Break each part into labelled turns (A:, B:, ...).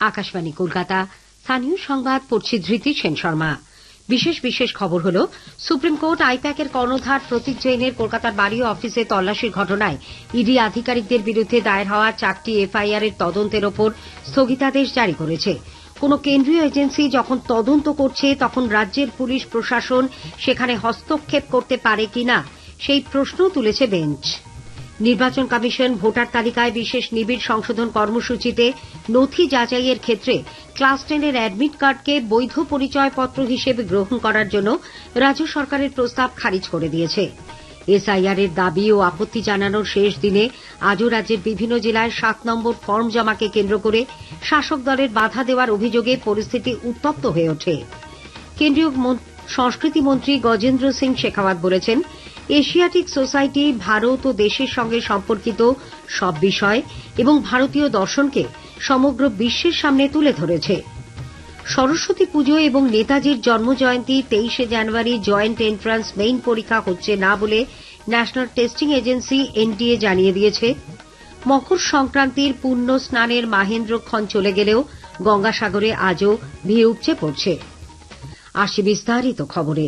A: আকাশবাণী কলকাতা। স্থানীয় সংবাদ পড়ছি ধৃতি সেন শর্মা। বিশেষ খবর হল, সুপ্রিম কোর্ট আইপ্যাকের কর্ণধার প্রতীক জৈনের কলকাতার বাড়ি ও অফিসে তল্লাশির ঘটনায় ইডি আধিকারিকদের বিরুদ্ধে দায়ের হওয়া 4টি এফআইআর এর তদন্তের ওপর স্থগিতাদেশ জারি করেছে। কোন কেন্দ্রীয় এজেন্সি যখন তদন্ত করছে তখন রাজ্যের পুলিশ প্রশাসন সেখানে হস্তক্ষেপ করতে পারে কিনা সেই প্রশ্ন তুলেছে বেঞ্চ। নির্বাচন কমিশন ভোটার তালিকায় বিশেষ নিবিড় সংশোধন কর্মসূচিতে নথি যাচাইয়ের ক্ষেত্রে ক্লাস 10-এর অ্যাডমিট কার্ডকে বৈধ পরিচয়পত্র হিসেবে গ্রহণ করার জন্য রাজ্য সরকারের প্রস্তাব খারিজ করে দিয়েছে। এসআইআর এর দাবি ও আপত্তি জানানোর শেষ দিনে আজও রাজ্যের বিভিন্ন জেলায় 7 নম্বর ফর্ম জমাকে কেন্দ্র করে শাসক দলের বাধা দেওয়ার অভিযোগে পরিস্থিতি উত্তপ্ত হয়ে ওঠে। কেন্দ্রীয় সংস্কৃতি মন্ত্রী গজেন্দ্র সিং শেখাওয়াত বলেছেন, এশিয়াটিক সোসাইটি ভারত ও দেশের সঙ্গে সম্পর্কিত সব বিষয় এবং ভারতীয় দর্শনকে সমগ্র বিশ্বের সামনে তুলে ধরেছে। সরস্বতী পুজো এবং নেতাজির জন্মজয়ন্তী 23শে জানুয়ারি জয়েন্ট এন্ট্রান্স মেইন পরীক্ষা হচ্ছে না বলে ন্যাশনাল টেস্টিং এজেন্সি এনটিএ জানিয়ে দিয়েছে। মকর সংক্রান্তির পুণ্য স্নানের মাহেন্দ্রক্ষণ চলে গেলেও গঙ্গাসাগরে আজও ভিড় উপচে পড়ছে। আসি বিস্তারিত খবরে।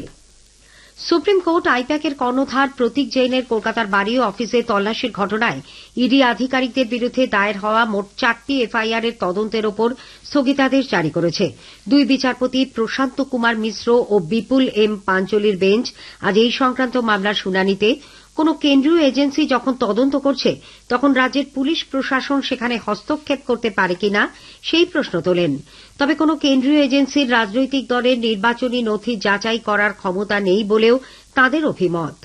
A: সুপ্রিম কোর্ট আইপ্যাকের কর্ণধার প্রতীক জৈনের কলকাতার বাড়ি ও অফিসে তল্লাশির ঘটনায় ইডি আধিকারিকদের বিরুদ্ধে দায়ের হওয়া মোট 4টি এফআইআর এর তদন্তের ওপর স্থগিতাদেশ জারি করেছে। 2 বিচারপতি প্রশান্ত কুমার মিশ্র ও বিপুল এম পাঞ্চলির বেঞ্চ আজ এই সংক্রান্ত মামলার শুনানিতে কোন কেন্দ্রীয় এজেন্সি যখন তদন্ত করছে তখন রাজ্যের পুলিশ প্রশাসন সেখানে হস্তক্ষেপ করতে পারে কিনা সেই প্রশ্ন তোলেন। তবে কোন কেন্দ্রীয় এজেন্সির রাজনৈতিক দলের নির্বাচনী নথি যাচাই করার ক্ষমতা নেই বলেও তাঁদের অভিমত।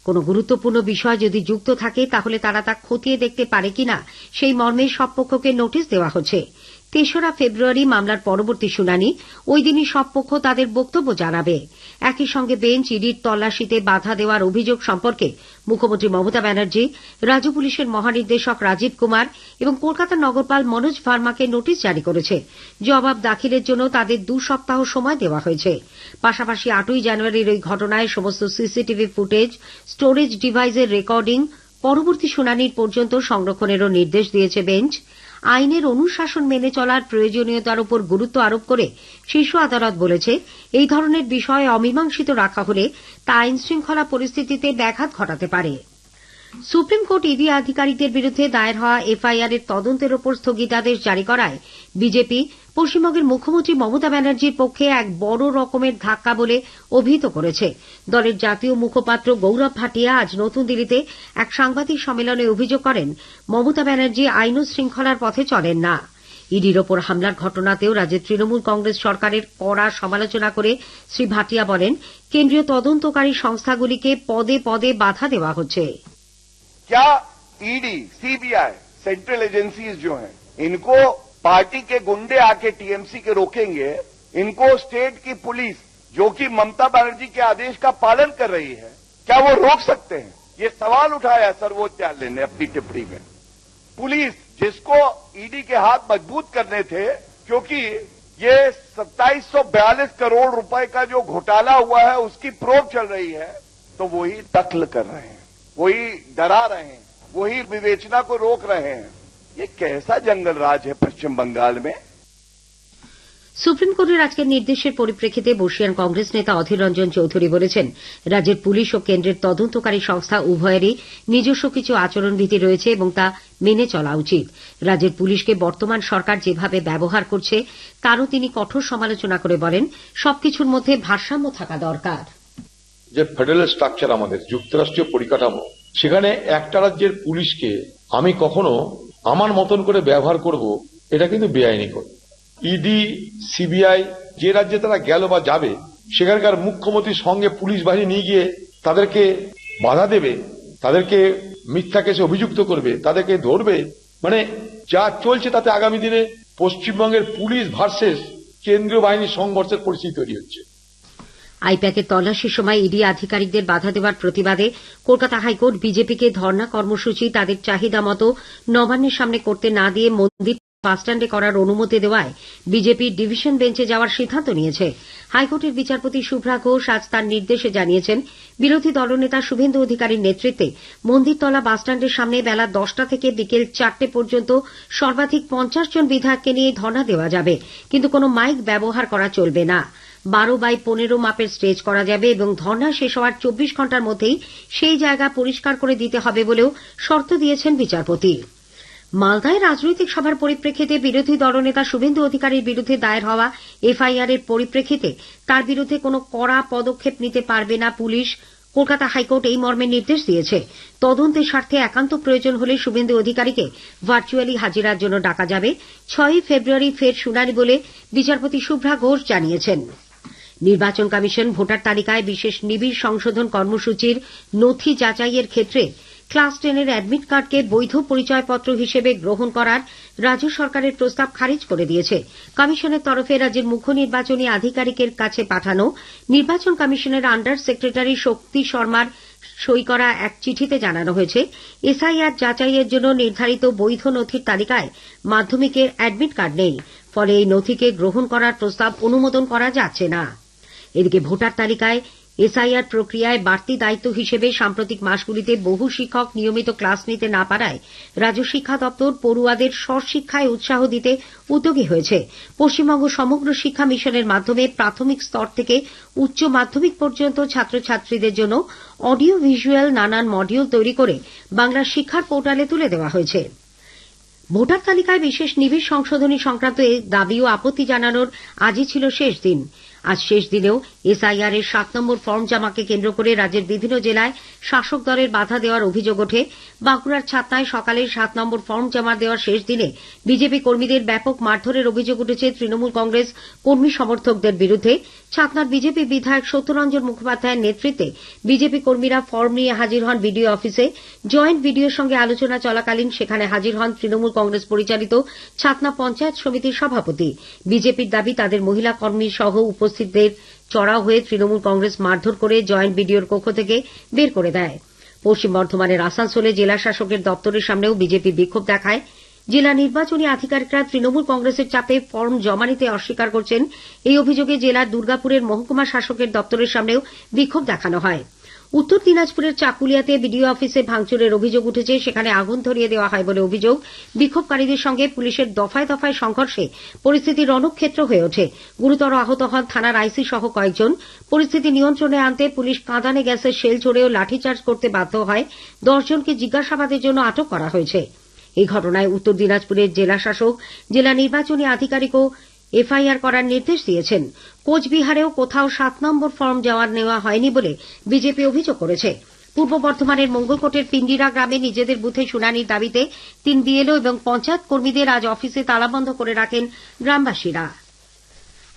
A: কোন গুরুত্বপূর্ণ বিষয় যদি যুক্ত থাকে তাহলে তারা তা খতিয়ে দেখতে পারে কিনা সেই মর্মে সব পক্ষকে নোটিশ দেওয়া হচ্ছে। 3রা ফেব্রুয়ারি মামলার পরবর্তী শুনানি। ওই দিনই সব পক্ষ তাদের বক্তব্য জানাবে। একই সঙ্গে বেঞ্চ ইডির তল্লাশিতে বাধা দেওয়ার অভিযোগ সম্পর্কে মুখ্যমন্ত্রী মমতা ব্যানার্জি, রাজ্য পুলিশের মহানির্দেশক রাজীব কুমার এবং কলকাতা নগরপাল মনোজ ভার্মাকে নোটিশ জারি করেছে। জবাব দাখিলের জন্য তাদের 2 সপ্তাহ সময় দেওয়া হয়েছে। পাশাপাশি 8ই জানুয়ারির ওই ঘটনায় সমস্ত সিসিটিভি ফুটেজ, স্টোরেজ ডিভাইসের রেকর্ডিং পরবর্তী শুনানির পর্যন্ত সংরক্ষণেরও নির্দেশ দিয়েছে বেঞ্চ। আইনের অনুশাসন মেনে চলার প্রয়োজনীয়তার উপর গুরুত্ব আরোপ করে শীর্ষ আদালত বলেছে, এই ধরনের বিষয় অমীমাংসিত রাখা হলে তা আইন শৃঙ্খলা পরিস্থিতিতে ব্যাঘাত ঘটাতে পারে। সুপ্রিম কোর্ট ইডি আধিকারিকদের বিরুদ্ধে দায়ের হওয়া এফআইআর এর তদন্তের ওপর স্থগিতাদেশ জারি করায় বিজেপি পশ্চিমবঙ্গের মুখ্যমন্ত্রী মমতা ব্যানার্জির পক্ষে এক বড় রকমের ধাক্কা বলে অভিহিত করেছে। দলের জাতীয় মুখপাত্র গৌরব ভাটিয়া আজ নতুন দিল্লিতে এক সাংবাদিক সম্মেলনে অভিযোগ করেন, মমতা ব্যানার্জি আইন ও শৃঙ্খলার পথে চলেন না। ইডির ওপর হামলার ঘটনাতেও রাজ্যের তৃণমূল কংগ্রেস সরকারের কড়া সমালোচনা করে শ্রী ভাটিয়া বলেন, কেন্দ্রীয় তদন্তকারী সংস্থাগুলিকে পদে পদে বাধা দেওয়া হচ্ছে।
B: क्या ईडी, सीबीआई, सेंट्रल एजेंसीज जो हैं, इनको पार्टी के गुंडे आके टीएमसी के रोकेंगे? इनको स्टेट की पुलिस जो कि ममता बनर्जी के आदेश का पालन कर रही है, क्या वो रोक सकते हैं? ये सवाल उठाया सर्वोच्च न्यायालय ने अपनी टिप्पणी में। पुलिस जिसको ईडी के हाथ मजबूत करने थे, क्योंकि ये 2742 करोड़ रुपए का जो घोटाला हुआ है उसकी प्रोब चल रही है, तो वही दखल कर रहे हैं, वही डरा रहे हैं, वही विवेचना को रोक रहे हैं। ये कैसा जंगल राज है पश्चिम बंगाल में?
A: সুপ্রিম কোর্টের আজকের নির্দেশের পরিপ্রেক্ষিতে বর্ষিয়ান কংগ্রেস নেতা অধীর রঞ্জন চৌধুরী বলেছেন, রাজ্যের পুলিশ ও কেন্দ্রের তদন্তকারী সংস্থা উভয়েরই নিজস্ব কিছু আচরণবিধি রয়েছে এবং তা মেনে চলা উচিত। রাজ্যের পুলিশকে বর্তমান সরকার যেভাবে ব্যবহার করছে তারও তিনি কঠোর সমালোচনা করে বলেন, সবকিছুর মধ্যে ভারসাম্য থাকা দরকার।
C: যে ফেডারেল স্ট্রাকচার আমাদের যুক্তরাষ্ট্রীয় পরিকাঠামো, সেখানে একটা রাজ্যের পুলিশকে আমি কখনো আমার মতন করে ব্যবহার করব, এটা কিন্তু বেআইনি করে। ইডি, সিবিআই যে রাজ্যে তারা গেল বা যাবে, সেখানকার মুখ্যমন্ত্রীর সঙ্গে পুলিশ বাহিনী নিয়ে গিয়ে তাদেরকে বাধা দেবে, তাদেরকে মিথ্যা কেসে অভিযুক্ত করবে, তাদেরকে ধরবে। মানে যা চলছে তাতে আগামী দিনে পশ্চিমবঙ্গের পুলিশ ভার্সেস কেন্দ্রীয় বাহিনীর সংঘর্ষের পরিস্থিতি তৈরি হচ্ছে।
A: আইপ্যাকের তল্লাশির সময় ইডি আধিকারিকদের বাধা দেওয়ার প্রতিবাদে কলকাতা হাইকোর্ট বিজেপিকে ধর্ণা কর্মসূচি তাদের চাহিদা মতো নবান্নের সামনে করতে না দিয়ে মন্দির বাসস্ট্যান্ডে করার অনুমতি দেওয়ায় বিজেপি ডিভিশন বেঞ্চে যাওয়ার সিদ্ধান্ত নিয়েছে। হাইকোর্টের বিচারপতি শুভ্রা ঘোষ আজ তার নির্দেশে জানিয়েছেন, বিরোধী দলনেতা শুভেন্দু অধিকারীর নেতৃত্বে মন্দিরতলা বাসস্ট্যান্ডের সামনে বেলা 10টা থেকে বিকেল 4টে পর্যন্ত সর্বাধিক 50 জন বিধায়ককে নিয়ে ধর্ণা দেওয়া যাবে, কিন্তু কোনো মাইক ব্যবহার করা চলবে না। 12x15 মাপের স্টেজ করা যাবে এবং ধর্ণা শেষ হওয়ার 24 ঘণ্টার মধ্যেই সেই জায়গা পরিষ্কার করে দিতে হবে বলেও শর্ত দিয়েছেন বিচারপতি। মালদায় রাজনৈতিক সভার পরিপ্রেক্ষিতে বিরোধী দলনেতা শুভেন্দু অধিকারীর বিরুদ্ধে দায়ের হওয়া এফআইআর এর পরিপ্রেক্ষিতে তার বিরুদ্ধে কোনো কড়া পদক্ষেপ নিতে পারবে না পুলিশ। কলকাতা হাইকোর্ট এই মর্মে নির্দেশ দিয়েছে। তদন্তের স্বার্থে একান্ত প্রয়োজন হলে শুভেন্দু অধিকারীকে ভার্চুয়ালি হাজিরার জন্য ডাকা যাবে। 6ই ফেব্রুয়ারি ফের শুনানি বলে বিচারপতি শুভ্রা ঘোষ জানিয়েছেন। নির্বাচন কমিশন ভোটার তালিকায় বিশেষ নিবিড় সংশোধন কর্মসূচির নথি যাচাইয়ের ক্ষেত্রে ক্লাস 10-এর অ্যাডমিট কার্ডকে বৈধ পরিচয়পত্র হিসেবে গ্রহণ করার রাজ্য সরকারের প্রস্তাব খারিজ করে দিয়েছে। কমিশনের তরফে রাজ্যের মুখ্য নির্বাচনী আধিকারিকের কাছে পাঠানো নির্বাচন কমিশনের আন্ডার সেক্রেটারি শক্তি শর্মার সই করা এক চিঠিতে জানানো হয়েছে, এসআইআর যাচাইয়ের জন্য নির্ধারিত বৈধ নথির তালিকায় মাধ্যমিকের অ্যাডমিট কার্ড নেই, ফলে এই নথিকে গ্রহণ করার প্রস্তাব অনুমোদন করা যাচ্ছে না। এদিকে ভোটার তালিকায় এসআইআর প্রক্রিয়ায় বাড়তি দায়িত্ব হিসেবে সাম্প্রতিক মাসগুলিতে বহু শিক্ষক নিয়মিত ক্লাস নিতে না পারায় রাজ্য শিক্ষা দপ্তর পড়ুয়াদের স্বশিক্ষায় উৎসাহ দিতে উদ্যোগী হয়েছে। পশ্চিমবঙ্গ সমগ্র শিক্ষা মিশনের মাধ্যমে প্রাথমিক স্তর থেকে উচ্চ মাধ্যমিক পর্যন্ত ছাত্রছাত্রীদের জন্য অডিও ভিজুয়াল নানান মডিউল তৈরি করে বাংলা শিক্ষার পোর্টালে তুলে দেওয়া হয়েছে। ভোটার তালিকায় বিশেষ নিবিড় সংশোধনী সংক্রান্ত দাবি ও আপত্তি জানানোর আজই ছিল শেষ দিন। আজ শেষ দিনেও এসআইআর এর 7 নম্বর ফর্ম জমাকে কেন্দ্র করে রাজ্যের বিভিন্ন জেলায় শাসক দলের বাধা দেওয়ার অভিযোগ ওঠে। বাঁকুড়ার ছাতনায় সকালে 7 নম্বর ফর্ম জমা দেওয়ার শেষ দিনে বিজেপি কর্মীদের ব্যাপক মারধরের অভিযোগ উঠেছে তৃণমূল কংগ্রেস কর্মী সমর্থকদের বিরুদ্ধে। ছাতনার বিজেপি বিধায়ক সত্যরঞ্জন মুখোপাধ্যায়ের নেতৃত্বে বিজেপি কর্মীরা ফর্ম নিয়ে হাজির হন বিডিও অফিসে। জয়েন্ট বিডিওর সঙ্গে আলোচনা চলাকালীন সেখানে হাজির হন তৃণমূল কংগ্রেস পরিচালিত ছাতনা পঞ্চায়েত সমিতির সভাপতি। বিজেপির দাবি তাদের মহিলা কর্মী সহ উপস্থিতদের চড়াও হয়ে তৃণমূল কংগ্রেস মারধর করে জয়েন্ট বিডিওর কক্ষ থেকে বের করে দেয়। পশ্চিম বর্ধমানের আসানসোলে জেলা শাসকের দপ্তরের সামনেও বিজেপি বিক্ষোভ দেখায়। জেলা নির্বাচনী আধিকারিকরা তৃণমূল কংগ্রেসের চাপে ফর্ম জমা নিতে অস্বীকার করছেন। এই অভিযোগে জেলার দুর্গাপুরের মহকুমা শাসকের দপ্তরের সামনেও বিক্ষোভ দেখানো হয়। উত্তর দিনাজপুরের চাকুলিয়াতে বিডিও অফিসে ভাঙচুরের অভিযোগ উঠেছে, সেখানে আগুন ধরিয়ে দেওয়া হয় বলে অভিযোগ। বিক্ষোভকারীদের সঙ্গে পুলিশের দফায় দফায় সংঘর্ষে পরিস্থিতি রণক্ষেত্র হয়ে ওঠে। গুরুতর আহত হন থানার আইসি সহ কয়েকজন। পরিস্থিতি নিয়ন্ত্রণে আনতে পুলিশ কাঁদানে গ্যাসের শেল ছড়েও লাঠিচার্জ করতে বাধ্য হয়। 10 জনকে জিজ্ঞাসাবাদের জন্য আটক করা হয়েছে। এই ঘটনায় উত্তর দিনাজপুরের জেলা শাসক জেলা নির্বাচনী আধিকারিকও এফআইআর করার নির্দেশ দিয়েছেন। কোচবিহারেও কোথাও 7 নম্বর ফর্ম জমা নেওয়া হয়নি বলে বিজেপি অভিযোগ করেছে। পূর্ব বর্ধমানের মঙ্গলকোটের পিন্ডিরা গ্রামে নিজেদের বুথে শুনানির দাবিতে 3 বিএলও এবং পঞ্চায়েত কর্মীদের আজ অফিসে তালাবন্ধ করে রাখেন গ্রামবাসীরা।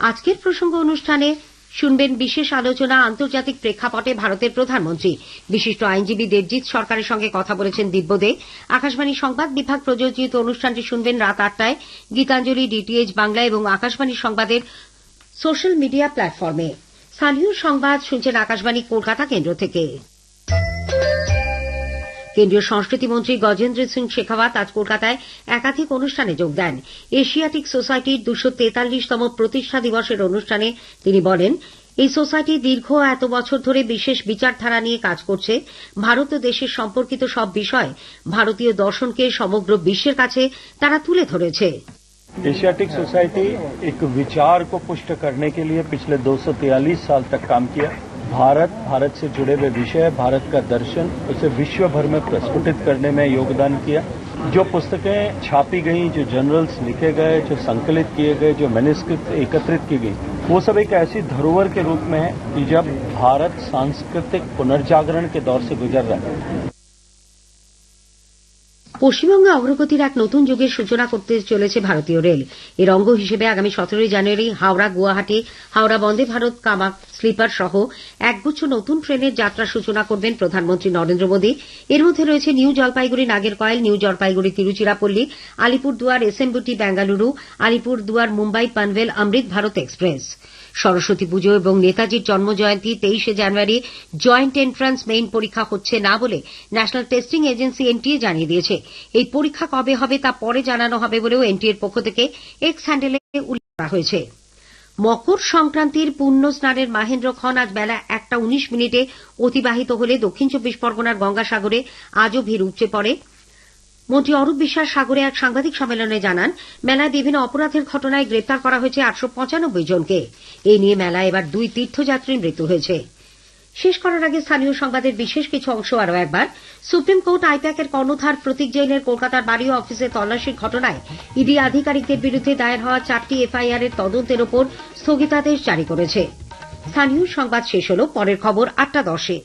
A: আজকের প্রসঙ্গ অনুষ্ঠানে শুনবেন বিশেষ আলোচনা আন্তর্জাতিক প্রেক্ষাপটে ভারতের প্রধানমন্ত্রী। বিশিষ্ট আইনজীবী দেবজিৎ সরকারের সঙ্গে কথা বলেছেন দিব্য দে। আকাশবাণী সংবাদ বিভাগ প্রযোজিত অনুষ্ঠানটি শুনবেন রাত 8টায় গীতাঞ্জলি ডিটিএইচ বাংলা এবং আকাশবাণী সংবাদের সোশ্যাল মিডিয়া প্ল্যাটফর্মে। স্থানীয় সংবাদ শুনছেন আকাশবাণী কলকাতা কেন্দ্র থেকে। কেন্দ্রীয় সংস্কৃতি মন্ত্রী গজেন্দ্র সিং শেখাওয়াত আজ কলকাতায় একাধিক অনুষ্ঠানে যোগ দেন। এশিয়াটিক সোসাইটির 243তম প্রতিষ্ঠা দিবসের অনুষ্ঠানে তিনি বলেন, এই সোসাইটি দীর্ঘ এত বছর ধরে বিশেষ বিচারধারা নিয়ে কাজ করছে। ভারত ও দেশের সম্পর্কিত সব বিষয় ভারতীয় দর্শনকে সমগ্র বিশ্বের কাছে তারা তুলে ধরেছে।
D: एशियाटिक सोसाइटी एक विचार को पुष्ट करने के लिए पिछले 243 साल तक काम किया। भारत से जुड़े हुए विषय, भारत का दर्शन, उसे विश्व भर में प्रस्फुटित करने में योगदान किया। जो पुस्तकें छापी गई, जो जर्नल्स लिखे गए, जो संकलित किए गए, जो मैन्युस्क्रिप्ट एकत्रित की गई, वो सब एक ऐसी धरोहर के रूप में है कि जब भारत सांस्कृतिक पुनर्जागरण के दौर से गुजर रहा है।
A: পশ্চিমবঙ্গে অগ্রগতির এক নতুন যুগের সূচনা করতে চলেছে ভারতীয় রেল। এর অঙ্গ হিসেবে আগামী 17 জানুয়ারি হাওড়া গুয়াহাটি হাওড়া বন্দে ভারত কামাক স্লিপার সহ একগুচ্ছ নতুন ট্রেনের যাত্রার সূচনা করবেন প্রধানমন্ত্রী নরেন্দ্র মোদী। এর মধ্যে রয়েছে new Jalpaiguri Nagercoil, new Jalpaiguri Tiruchirappalli, Alipurduar SMBT Bengaluru, Alipurduar Mumbai Panvel Amrit Bharat express. Saraswati Puja এবং নেতাজির জন্মজয়ন্তী 23শে জানুয়ারি জয়েন্ট এন্ট্রান্স মেইন পরীক্ষা হচ্ছে না বলে ন্যাশনাল টেস্টিং এজেন্সি এনটিএ জানিয়ে দিয়েছে। এই পরীক্ষা কবে হবে তা পরে জানানো হবে বলেও এনটিএর পক্ষ থেকে এক্স হ্যান্ডেলে উল্লেখ করা হয়েছে। মকর সংক্রান্তির পুণ্য স্নানের মাহেন্দ্রক্ষণ আজ বেলা 1:19 অতিবাহিত হলে দক্ষিণ 24 পরগনার গঙ্গাসাগরে আজও ভিড় উপচে পড়ে। মন্ত্রী অরূপ বিশ্বাস সাগরে এক সাংবাদিক সম্মেলনে জানান, মেলায় বিভিন্ন অপরাধের ঘটনায় গ্রেপ্তার করা হয়েছে 895 জনকে। এই নিয়ে মেলায় এবার 2 তীর্থযাত্রীর মৃত্যু হয়েছে। শেষ করার আগে স্থানীয় সংবাদের বিশেষ কিছু অংশ আরও একবার। সুপ্রিম কোর্ট আইপ্যাকের কর্ণধার প্রতীক জৈনের কলকাতার বাড়ি ও অফিসে তল্লাশির ঘটনায় ইডি আধিকারিকদের বিরুদ্ধে দায়ের হওয়া 4টি এফআইআর এর তদন্তের ওপর স্থগিতাদেশ জারি করেছে। স্থানীয় সংবাদ শেষ হল। পরের খবর 8:10-এ।